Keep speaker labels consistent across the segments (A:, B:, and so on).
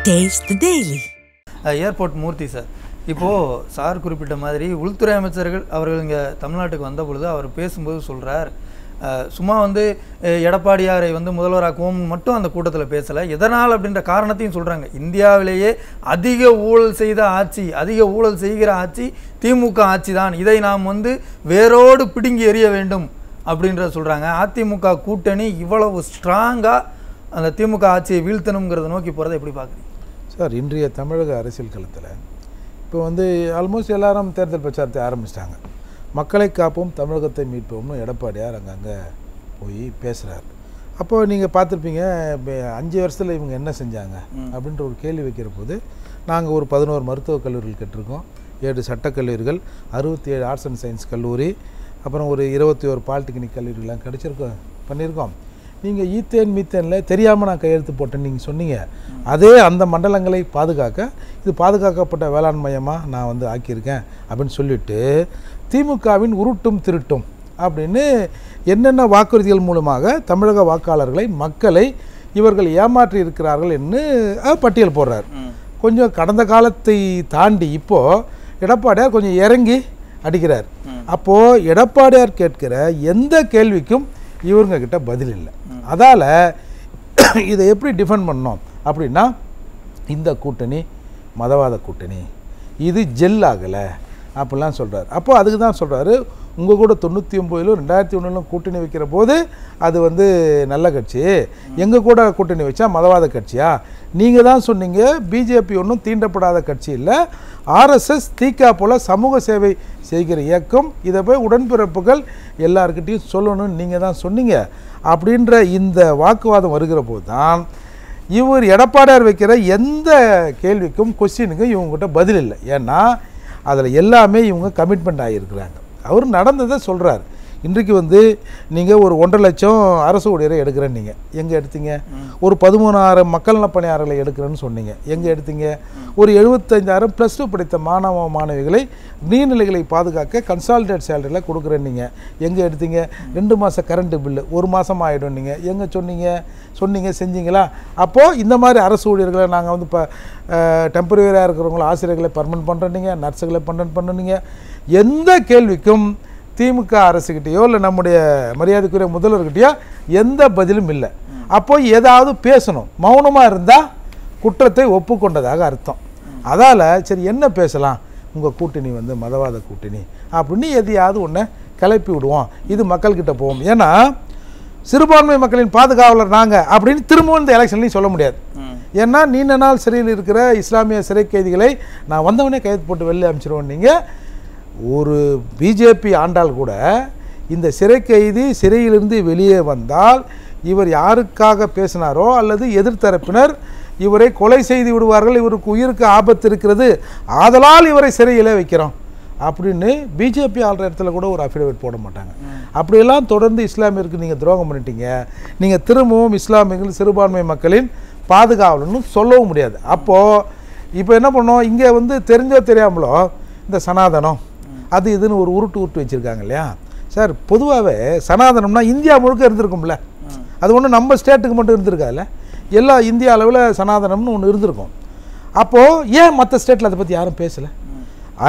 A: Taste the Daily.
B: Airport Murthy sir, இப்போது sir குறிப்பிட்ட மாதிரி உள்துறை அமைச்சர்கள் அவர்கள் இங்கே தமிழ்நாட்டுக்கு வந்த பொழுது அவர் பேசும்போது சொல்கிறார், சும்மா எடப்பாடியாரை முதல்வராக்குவோம் மட்டும் அந்த கூட்டத்தில் பேசலை. எதனால் அப்படின்ற காரணத்தையும் சொல்கிறாங்க. இந்தியாவிலேயே அதிக ஊழல் செய்த ஆட்சி, அதிக ஊழல் செய்கிற ஆட்சி திமுக ஆட்சி தான். இதை நாம் வேரோடு பிடுங்கி எறிய வேண்டும் அப்படின்றத சொல்கிறாங்க. அதிமுக கூட்டணி இவ்வளவு ஸ்ட்ராங்காக அந்த திமுக ஆட்சியை வீழ்த்தணுங்கிறத நோக்கி போகிறத எப்படி பார்க்குறீங்க
C: சார்? இன்றைய தமிழக அரசியல் களத்தில் இப்போ ஆல்மோஸ்ட் எல்லாரும் தேர்தல் பிரச்சாரத்தை ஆரம்பிச்சிட்டாங்க. மக்களை காப்போம், தமிழகத்தை மீட்போம்னு எடப்பாடியார் அங்கங்கே போய் பேசுகிறார். அப்போது நீங்கள் பார்த்துருப்பீங்க, 5 வருஷத்தில் இவங்க என்ன செஞ்சாங்க அப்படின்ற ஒரு கேள்வி வைக்கிற போது, நாங்கள் ஒரு 11 மருத்துவக் கல்லூரிகள் கட்டிருக்கோம், 7 சட்டக்கல்லூரிகள், 67 ஆர்ட்ஸ் அண்ட் சயின்ஸ் கல்லூரி, அப்புறம் ஒரு 21 பாலிடெக்னிக் கல்லூரிகள்லாம் பண்ணியிருக்கோம். நீங்கள் ஈத்தேன் மீத்தேனில் தெரியாமல் நான் கையெழுத்து போட்டேன்னு நீங்கள் சொன்னீங்க. அதே அந்த மண்டலங்களை பாதுகாக்க இது பாதுகாக்கப்பட்ட வேளாண் மையமாக நான் ஆக்கியிருக்கேன் அப்படின்னு சொல்லிவிட்டு திமுகவின் உருட்டும் திருட்டும் அப்படின்னு என்னென்ன வாக்குறுதிகள் மூலமாக தமிழக வாக்காளர்களை, மக்களை இவர்கள் ஏமாற்றி இருக்கிறார்கள் என்று பட்டியல் போடுறார். கொஞ்சம் கடந்த காலத்தை தாண்டி இப்போது எடப்பாடியார் கொஞ்சம் இறங்கி அடிக்கிறார். அப்போது எடப்பாடியார் கேட்கிற எந்த கேள்விக்கும் இவங்க கிட்ட பதில் இல்லை. அதால் இதை எப்படி டிஃபெண்ட் பண்ணோம் அப்படின்னா, இந்த கூட்டணி மதவாத கூட்டணி, இது ஜெல் ஆகலை அப்படிலாம் சொல்கிறார். அப்போது அதுக்கு தான் சொல்கிறாரு, உங்கள் கூட 99 2001 கூட்டணி வைக்கிற போது அது நல்ல கட்சி, எங்கள் கூட கூட்டணி வச்சா மதவாத கட்சியா? நீங்கள் தான் சொன்னீங்க பிஜேபி ஒன்றும் தீண்டப்படாத கட்சி இல்லை, ஆர்எஸ்எஸ் தீக்கா போல் சமூக சேவை செய்கிற இயக்கம், இதை போய் உடன்பிறப்புகள் எல்லாருக்கிட்டையும் சொல்லணும்னு நீங்கள் தான் சொன்னீங்க அப்படின்ற இந்த வாக்குவாதம் வருகிற போது தான் இவர் எடப்பாடியார் வைக்கிற எந்த கேள்விக்கும் கொஸ்டினுக்கும் இவங்ககிட்ட பதில் இல்லை. ஏன்னா அதில் எல்லாமே இவங்க கமிட்மெண்ட் ஆகியிருக்கிறாங்க. அவர் நடந்ததை சொல்கிறார். இன்றைக்கு நீங்கள் ஒரு 1.5 லட்சம் அரசு ஊழியரை எடுக்கிறேன்னு நீங்கள் எங்கே எடுத்தீங்க? ஒரு 13,000 மக்கள் நல பணியாளர்களை எடுக்கிறேன்னு சொன்னீங்க, எங்கே எடுத்தீங்க? ஒரு 75,000 +2 படித்த மாணவ மாணவிகளை நீர்நிலைகளை பாதுகாக்க கன்சாலிடேட் சேலரியில் கொடுக்குறேன்னு நீங்கள் எங்கே எடுத்தீங்க? 2 மாத கரண்ட்டு பில்லு 1 மாதம் ஆகிடும் நீங்கள் எங்கே சொன்னீங்க செஞ்சீங்களா? அப்போது இந்த மாதிரி அரசு ஊழியர்களை நாங்கள் இப்போ டெம்பரரியாக இருக்கிறவங்கள ஆசிரியர்களை பர்மனன்ட் பண்ணுறீங்க, நர்ஸுகளை பர்மனன்ட் பண்ணுனீங்க. எந்த கேள்விக்கும் திமுக அரசுக்கிட்டையோ இல்லை நம்முடைய மரியாதைக்குரிய முதல்வர்கிட்டையோ எந்த பதிலும் இல்லை. அப்போ ஏதாவது பேசணும், மௌனமாக இருந்தால் குற்றத்தை ஒப்புக்கொண்டதாக அர்த்தம். அதால் சரி என்ன பேசலாம், உங்கள் கூட்டணி மதவாத கூட்டணி அப்படின்னு எதையாவது ஒன்று கிளப்பி விடுவோம், இது மக்கள்கிட்ட போவோம். ஏன்னா சிறுபான்மை மக்களின் பாதுகாவலர் நாங்கள் அப்படின்னு திரும்பவும் இந்த எலெக்ஷன்லையும் சொல்ல முடியாது. ஏன்னா நீண்ட நாள் சிறையில் இருக்கிற இஸ்லாமிய சிறை கைதிகளை நான் வந்தவனே கைது போட்டு வெளியே அனுப்பிச்சிடுவோம். நீங்கள் ஒரு பிஜேபி ஆண்டால் கூட இந்த சிறை கைதி சிறையிலிருந்து வெளியே வந்தால் இவர் யாருக்காக பேசினாரோ அல்லது எதிர்த்தரப்பினர் இவரை கொலை செய்து விடுவார்கள், இவருக்கு உயிருக்கு ஆபத்து இருக்கிறது, ஆதலால் இவரை சிறையில் வைக்கிறோம் அப்படின்னு பிஜேபி ஆள்ற இடத்துல கூட ஒரு அஃபிடவிட் போட மாட்டாங்க. அப்படியெல்லாம் தொடர்ந்து இஸ்லாமியருக்கு நீங்கள் துரோகம் பண்ணிட்டீங்க, நீங்கள் திரும்பவும் இஸ்லாமியர்கள் சிறுபான்மை மக்களின் பாதுகாவலன்னு சொல்லவும் முடியாது. அப்போது இப்போ என்ன பண்ணோம், இங்கே தெரிஞ்சோ தெரியாமலோ இந்த சனாதனம் அது இதுன்னு ஒரு உருட்டு வச்சுருக்காங்க இல்லையா சார்? பொதுவாகவே சனாதனம்னா இந்தியா முழுக்க இருந்திருக்கும்ல, அது ஒன்று நம்ம ஸ்டேட்டுக்கு மட்டும் இருந்திருக்காதுல்ல, எல்லா இந்தியா அளவில் சனாதனம்னு ஒன்று இருந்திருக்கும். அப்போது ஏன் மற்ற ஸ்டேட்டில் அதை பற்றி யாரும் பேசலை?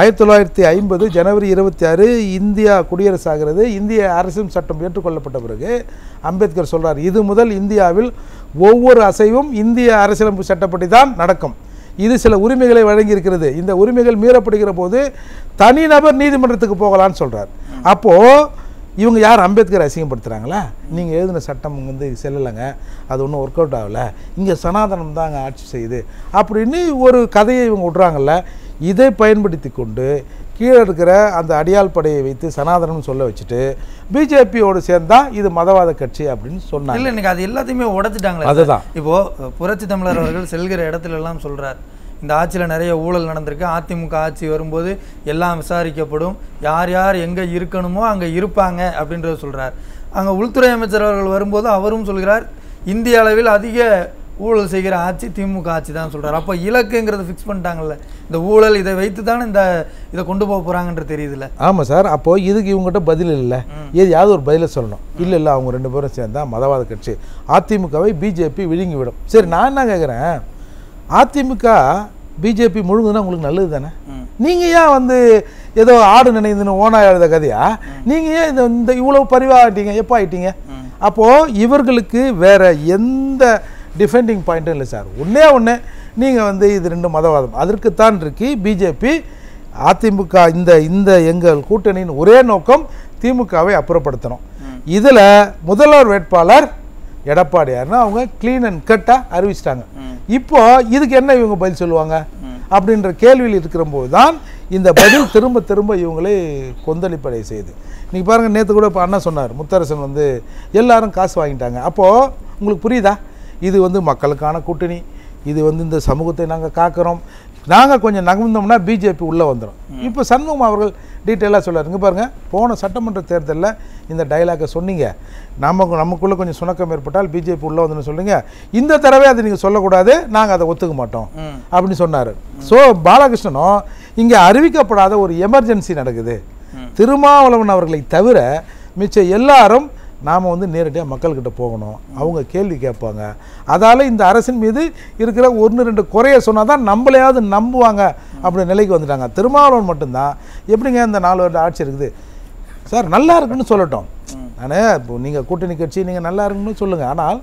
C: 1950 ஜனவரி 26 இந்தியா குடியரசு ஆகிறது. இந்திய அரசியல் சட்டம் ஏற்றுக்கொள்ளப்பட்ட பிறகு அம்பேத்கர் சொல்கிறார், இது முதல் இந்தியாவில் ஒவ்வொரு அசைவும் இந்திய அரசியலமைப்பு சட்டப்படி தான் நடக்கும், இது சில உரிமைகளை வழங்கியிருக்கிறது, இந்த உரிமைகள் மீறப்படுகிற போது தனிநபர் நீதிமன்றத்துக்கு போகலான்னு சொல்கிறார். அப்போது இவங்க யார் அம்பேத்கர் அசிங்கப்படுத்துகிறாங்களா? நீங்கள் எழுதின சட்டம் செல்லலைங்க, அது ஒன்றும் ஒர்க் அவுட் ஆகலை, இங்கே சனாதனம் தாங்க ஆட்சி செய்யுது அப்படின்னு ஒரு கதையை இவங்க விட்றாங்கல்ல. இதை பயன்படுத்தி கொண்டு கீழே இருக்கிற அந்த அடியாள் படையை வைத்து சனாதனம் சொல்ல வச்சுட்டு பிஜேபியோடு சேர்ந்தா இது மதவாத கட்சி அப்படின்னு சொன்னாங்க.
B: இல்லை, இன்னைக்கு அது எல்லாத்தையுமே உடைச்சிட்டாங்களே.
C: அதுதான்
B: இப்போது புரட்சி தமிழர் அவர்கள் செல்கிற இடத்துல எல்லாம் சொல்கிறார், இந்த ஆட்சியில் நிறைய ஊழல் நடந்திருக்கு, அதிமுக ஆட்சி வரும்போது எல்லாம் விசாரிக்கப்படும், யார் யார் எங்கே இருக்கணுமோ அங்கே இருப்பாங்க அப்படின்றத சொல்கிறார். அங்கே உள்துறை அமைச்சர் அவர்கள் வரும்போது அவரும் சொல்கிறார், இந்திய அளவில் அதிக ஊழல் செய்கிற ஆட்சி திமுக ஆட்சி தான் சொல்கிறார். அப்போ இலக்குங்கிறத ஃபிக்ஸ் பண்ணிட்டாங்கல்ல, இந்த ஊழல் இதை வைத்து தானே இதை கொண்டு போக போகிறாங்கன்ற தெரியுதுல்ல.
C: ஆமாம் சார். அப்போது இதுக்கு இவங்ககிட்ட பதில் இல்லை, ஏதாவது ஒரு பதிலை சொல்லணும். இல்லை அவங்க 2 பேரும் சேர்ந்தா மதவாத கட்சி, அதிமுகவை பிஜேபி விழுங்கி விடும். சரி, நான் என்ன கேட்குறேன், அதிமுக பிஜேபி முழுங்குதுன்னா உங்களுக்கு நல்லது தானே? நீங்கள் ஏன் வந்து ஏதோ ஆடு நினைந்துன்னு ஓனா எழுத கதையா? நீங்கள் ஏன் இந்த இவ்வளோ பரிவாகிட்டீங்க? எப்போ ஆகிட்டீங்க? அப்போது இவர்களுக்கு வேறு எந்த டிஃபெண்டிங் பாயிண்ட்டும் இல்லை சார். ஒன்று நீங்கள் வந்து இது 2 மதவாதம் அதற்குத்தான் இருக்கு பிஜேபி அதிமுக இந்த எங்கள் கூட்டணியின் ஒரே நோக்கம் திமுகவை அப்புறப்படுத்தணும். இதில் முதல்வர் வேட்பாளர் எடப்பாடியார்னு அவங்க க்ளீன் அண்ட் கட்டாக அறிவிச்சிட்டாங்க. இப்போ இதுக்கு என்ன இவங்க பதில் சொல்லுவாங்க அப்படின்ற கேள்வியில் இருக்கிறபோது தான் இந்த பதில் திரும்ப திரும்ப இவங்களே கொந்தளிப்படை செய்யுது. இன்றைக்கி பாருங்கள், நேற்று கூட இப்போ அண்ணா சொன்னார், முத்தரசன் வந்து எல்லாரும் காசு வாங்கிட்டாங்க. அப்போது உங்களுக்கு புரியுதா, இது வந்து மக்களுக்கான கூட்டணி, இது வந்து இந்த சமூகத்தை நாங்கள் காக்கிறோம், நாங்கள் கொஞ்சம் நகர்ந்தோம்னா பிஜேபி உள்ளே வந்துடும். இப்போ சண்முகம் அவர்கள் டீட்டெயிலாக சொல்லார். இங்கே பாருங்கள், போன சட்டமன்ற தேர்தலில் இந்த டைலாக்கை சொன்னீங்க, நமக்குள்ளே கொஞ்சம் சுணக்கம் ஏற்பட்டால் பிஜேபி உள்ளே வந்துன்னு சொல்லுங்க, இந்த தடவை அதை நீங்கள் சொல்லக்கூடாது, நாங்கள் அதை ஒத்துக்க மாட்டோம் அப்படின்னு சொன்னார். ஸோ பாலகிருஷ்ணனும் இங்கே அறிவிக்கப்படாத ஒரு எமர்ஜென்சி நடக்குது, திருமாவளவன் அவர்களை தவிர மிச்ச எல்லாரும் நாம் வந்து நேரடியாக மக்கள்கிட்ட போகணும், அவங்க கேள்வி கேட்பாங்க, அதால் இந்த அரசின் மீது இருக்கிற 1-2 குறைய சொன்னால் தான் நம்மளையாவது நம்புவாங்க அப்படி நிலைக்கு வந்துட்டாங்க. திருமாவளவன் மட்டும்தான் எப்படிங்க இந்த 4 வருட ஆட்சி இருக்குது சார், நல்லா இருக்குன்னு சொல்லட்டும், நான் இப்போ நீங்கள் கூட்டணி கட்சி நீங்கள் நல்லா இருக்குன்னு சொல்லுங்கள், ஆனால்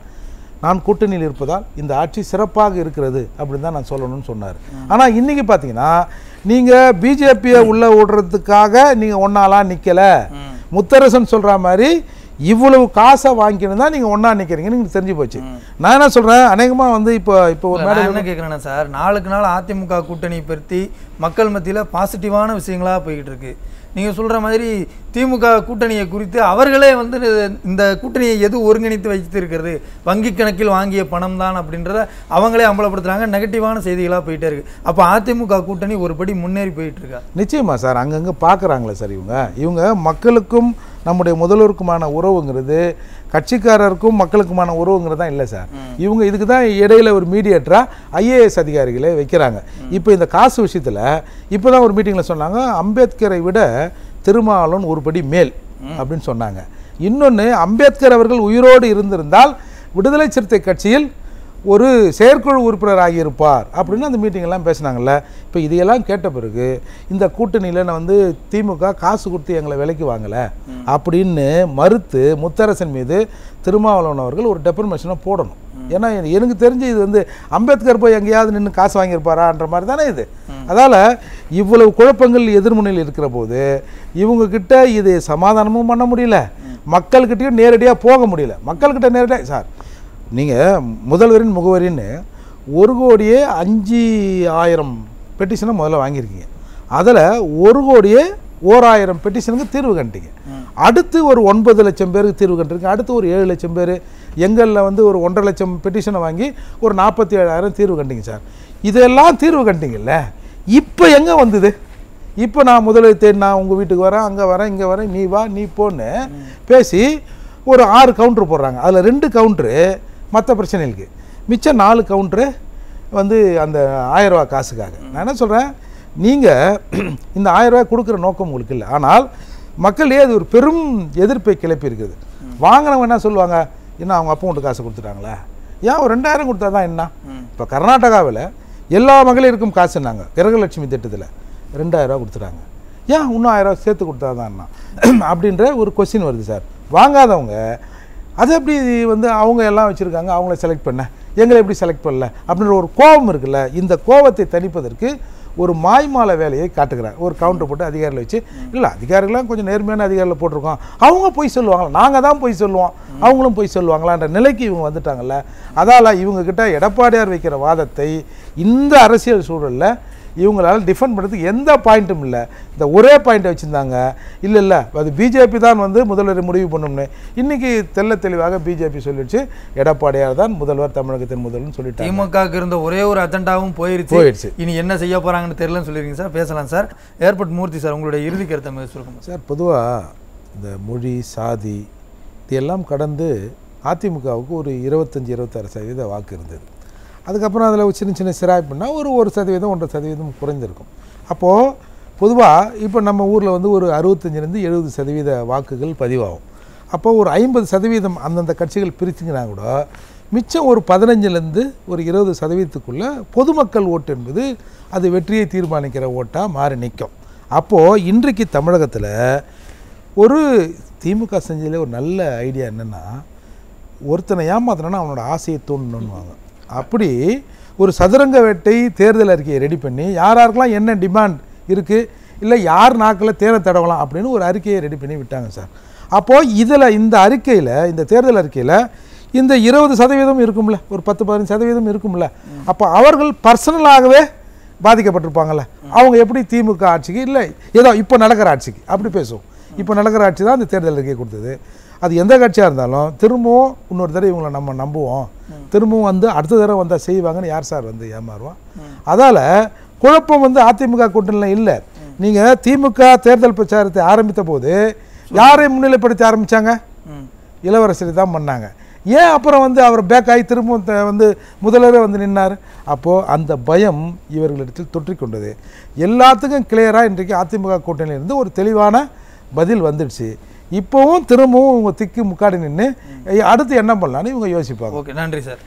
C: நான் கூட்டணியில் இருப்பதால் இந்த ஆட்சி சிறப்பாக இருக்கிறது அப்படின்னு தான் நான் சொல்லணும்னு சொன்னார். ஆனால் இன்றைக்கி பார்த்தீங்கன்னா நீங்கள் பிஜேபியை உள்ளே விடுறதுக்காக நீங்கள் ஒன்றாலாம் நிற்கலை, முத்தரசன் சொல்கிற மாதிரி இவ்வளவு காசை வாங்கிக்கணும் தான் நீங்கள் ஒன்றா நிற்கிறீங்கன்னு நீங்கள் தெரிஞ்சு போச்சு. நான் என்ன சொல்கிறேன், அநேகமாக வந்து இப்போ ஒரு மேடம்
B: என்ன கேட்குறேன்னா சார், நாளுக்கு நாள் அதிமுக கூட்டணி பற்றி மக்கள் மத்தியில் பாசிட்டிவான விஷயங்களாக போய்கிட்டு இருக்கு. நீங்கள் சொல்கிற மாதிரி திமுக கூட்டணியை குறித்து அவர்களே வந்து இந்த கூட்டணியை எது ஒருங்கிணைத்து வைத்திருக்கிறது, வங்கி கணக்கில் வாங்கிய பணம் தான் அப்படின்றத அவங்களே அம்பலப்படுத்துகிறாங்க, நெகட்டிவான செய்திகளாக போயிட்டே இருக்குது. அப்போ அதிமுக கூட்டணி ஒரு படி முன்னேறி போயிட்டு இருக்கா?
C: நிச்சயமா சார், அங்கங்கே பார்க்குறாங்களே சார், இவங்க மக்களுக்கும் நம்முடைய முதல்வருக்குமான உறவுங்கிறது கட்சிக்காரருக்கும் மக்களுக்குமான உறவுங்கிறது தான் இல்லை சார். இவங்க இதுக்கு தான் இடையில ஒரு மீடியேட்டராக ஐஏஎஸ் அதிகாரிகளை வைக்கிறாங்க. இப்போ இந்த காசு விஷயத்தில் இப்போ தான் ஒரு மீட்டிங்கில் சொன்னாங்க, அம்பேத்கரை விட திருமாவளவன் ஒரு படி மேல் அப்படின்னு சொன்னாங்க. இன்னொன்று, அம்பேத்கர் அவர்கள் உயிரோடு இருந்திருந்தால் விடுதலை சிறுத்தை கட்சியில் ஒரு செயற்குழு உறுப்பினர் ஆகியிருப்பார் அப்படின்னு அந்த மீட்டிங்கெல்லாம் பேசினாங்கல்ல. இப்போ இதையெல்லாம் கேட்ட பிறகு இந்த கூட்டணியில் நான் வந்து திமுக காசு கொடுத்து எங்களை விலைக்கு வாங்கலை அப்படின்னு மறுத்து முத்தரசன் மீது திருமாவளவன் அவர்கள் ஒரு டெபர்மேஷனை போடணும். ஏன்னா எனக்கு தெரிஞ்சு இது வந்து அம்பேத்கர் போய் எங்கேயாவது நின்று காசு வாங்கியிருப்பாரான்ற மாதிரி தானே இது. அதால் இவ்வளவு குழப்பங்கள் எதிர்முனையில் இருக்கிற போது இவங்கக்கிட்ட இது சமாதானமும் பண்ண முடியல, மக்கள்கிட்டையும் நேரடியாக போக முடியல. மக்கள்கிட்ட நேரடியாக சார், நீங்கள் முதல்வரின் முகவரின்னு 1,05,000 பெட்டிஷனை முதல்ல வாங்கியிருக்கீங்க, அதில் 1,01,000 பெட்டிஷனுக்கு தீர்வு கண்டிங்க. அடுத்து ஒரு 9 லட்சம் பேருக்கு தீர்வு கண்டிருக்கீங்க. அடுத்து ஒரு 7 லட்சம் பேர், எங்களில் வந்து ஒரு 1.5 லட்சம் பெட்டிஷனை வாங்கி ஒரு 47,000 தீர்வு கண்டிங்க சார். இதெல்லாம் தீர்வு கண்டிங்கல்ல, இப்போ எங்கே வந்தது? இப்போ நான் முதல்வர் தேடி நான் உங்கள் வீட்டுக்கு வரேன், அங்கே வரேன், இங்கே வரேன், நீ வா நீ போன்னு பேசி ஒரு 6 கவுண்ட்ரு போடுறாங்க. அதில் 2 கவுண்ட்ரு மற்ற பிரச்சனைகளுக்கு, மிச்சம் 4 கவுண்ட்ரு வந்து அந்த 1000 ரூபா காசுக்காக. நான் என்ன சொல்கிறேன், நீங்கள் இந்த 1000 ரூபாய் கொடுக்குற நோக்கம் உங்களுக்கு இல்லை, ஆனால் மக்களே அது ஒரு பெரும் எதிர்ப்பை கிளப்பி இருக்குது. வாங்கினவங்க என்ன சொல்லுவாங்க, என்ன அவங்க அப்பா வீட்டு காசு கொடுத்துட்டாங்களா, ஏன் ஒரு 2000 கொடுத்தா தான் என்ன? இப்போ கர்நாடகாவில் எல்லா மகளிருக்கும் காசுன்னாங்க, கிரகலட்சுமி திட்டத்தில் 2000 ரூபா கொடுத்துட்டாங்க, ஏன் இன்னும் 1000 ரூபா சேர்த்து கொடுத்தா தான் என்ன அப்படின்ற ஒரு கொஸ்டின் வருது சார். வாங்காதவங்க அது எப்படி வந்து அவங்க எல்லாம் வச்சுருக்காங்க, அவங்கள செலக்ட் பண்ண எங்களை எப்படி செலக்ட் பண்ணல அப்படின்ற ஒரு கோபம் இருக்குல்ல. இந்த கோபத்தை தணிப்பதற்கு ஒரு மாய்மால வேலையை காட்டுக்கிறாங்க. ஒரு கவுண்டர் போட்டு அதிகாரிகளை வச்சு, இல்லை அதிகாரிகளாம் கொஞ்சம் நேர்மையான அதிகாரியில் போட்டிருக்கோம், அவங்க போய் சொல்லுவாங்களா, நாங்கள் தான் போய் சொல்லுவோம், அவங்களும் போய் சொல்லுவாங்களான்ற நிலைக்கு இவங்க வந்துட்டாங்கல்ல. அதால் இவங்கக்கிட்ட எடப்பாடியார் வைக்கிற வாதத்தை இந்த அரசியல் சூழலில் இவங்களால் டிஃபெண்ட் பண்ணுறதுக்கு எந்த பாயிண்ட்டும் இல்லை. இந்த ஒரே பாயிண்ட்டை வச்சுருந்தாங்க, இல்லை அது பிஜேபி தான் வந்து முதல்வர் முடிவு பண்ணணும்னு. இன்றைக்கி தெளிவாக பிஜேபி சொல்லிடுச்சு, எடப்பாடியார் தான் முதல்வர், தமிழகத்தின் முதல்வர்னு சொல்லிட்டு
B: திமுகவுக்கு இருந்த ஒரே ஒரு அஜெண்டாவும் போயிடுச்சு. இனி என்ன செய்ய போகிறாங்கன்னு தெரியலன்னு சொல்லியிருக்கீங்க சார். பேசலாம் சார். ஏர்போர்ட் மூர்த்தி சார், உங்களுடைய இறுதி கருத்தை மிக சுருக்கமாக
C: சார். பொதுவாக இந்த மொழி சாதி இதெல்லாம் கடந்து அதிமுகவுக்கு ஒரு 25-26% வாக்கு இருந்தது. அதுக்கப்புறம் அதில் சின்ன சிராய்ப்புனா ஒரு 1%, 1.5% குறைந்திருக்கும். அப்போது பொதுவாக இப்போ நம்ம ஊரில் வந்து ஒரு 65-70% வாக்குகள் பதிவாகும். அப்போது ஒரு 50% அந்தந்த கட்சிகள் பிரிச்சுங்கன்னா கூட மிச்சம் ஒரு 15லேருந்து ஒரு 20% பொதுமக்கள் ஓட்டு என்பது அது வெற்றியை தீர்மானிக்கிற ஓட்டாக மாறி நிற்கும். அப்போது இன்றைக்கு தமிழகத்தில் ஒரு திமுக செஞ்சதில் ஒரு நல்ல ஐடியா என்னென்னா, ஒருத்தனை ஏமாத்தினா அவனோட ஆசையை தூண்டணுன்னுவாங்க. அப்படி ஒரு சதுரங்க வேட்டை தேர்தல் அறிக்கையை ரெடி பண்ணி யாருக்கெல்லாம் என்ன டிமாண்ட் இருக்குது, இல்லை யார் நாக்கில் தேனை தடவலாம் அப்படின்னு ஒரு அறிக்கையை ரெடி பண்ணி விட்டாங்க சார். அப்போது இதில் இந்த அறிக்கையில், இந்த தேர்தல் அறிக்கையில் இந்த 20% இருக்கும்ல, ஒரு 10-15% இருக்கும்ல, அப்போ அவர்கள் பர்சனலாகவே பாதிக்கப்பட்டிருப்பாங்கள்ல, அவங்க எப்படி திமுக ஆட்சிக்கு இல்லை ஏதோ இப்போ நடக்கிற ஆட்சிக்கு அப்படி பேசுவோம். இப்போ நடக்கிற ஆட்சி தான் இந்த தேர்தல் அறிக்கை கொடுத்தது. அது எந்த கட்சியாக இருந்தாலும் திரும்பவும் இன்னொரு தடவை இவங்களை நம்ம நம்புவோம், திரும்பவும் வந்து அடுத்த தடவை வந்தால் செய்வாங்கன்னு யார் சார் வந்து ஏமாறுவோம்? அதால் குழப்பம் வந்து அதிமுக கூட்டணியில் இல்லை. நீங்கள் திமுக தேர்தல் பிரச்சாரத்தை ஆரம்பித்த போது யாரை முன்னிலைப்படுத்தி ஆரம்பித்தாங்க? இளவரசரை தான் பண்ணாங்க. ஏன் அப்புறம் வந்து அவர் பேக் ஆகி திரும்பவும் வந்து முதல்வரே வந்து நின்னார்? அப்போது அந்த பயம் இவர்களிடத்தில் தொற்றிக்கொண்டது. எல்லாத்துக்கும் கிளியராக இன்றைக்கு அதிமுக கூட்டணியிலிருந்து ஒரு தெளிவான பதில் வந்துடுச்சு. இப்போவும் திரும்பவும் இவங்க திக்கு முக்காடி நின்று அடுத்து என்ன பண்ணலான்னு இவங்க யோசிப்பாங்க.
B: ஓகே, நன்றி சார்.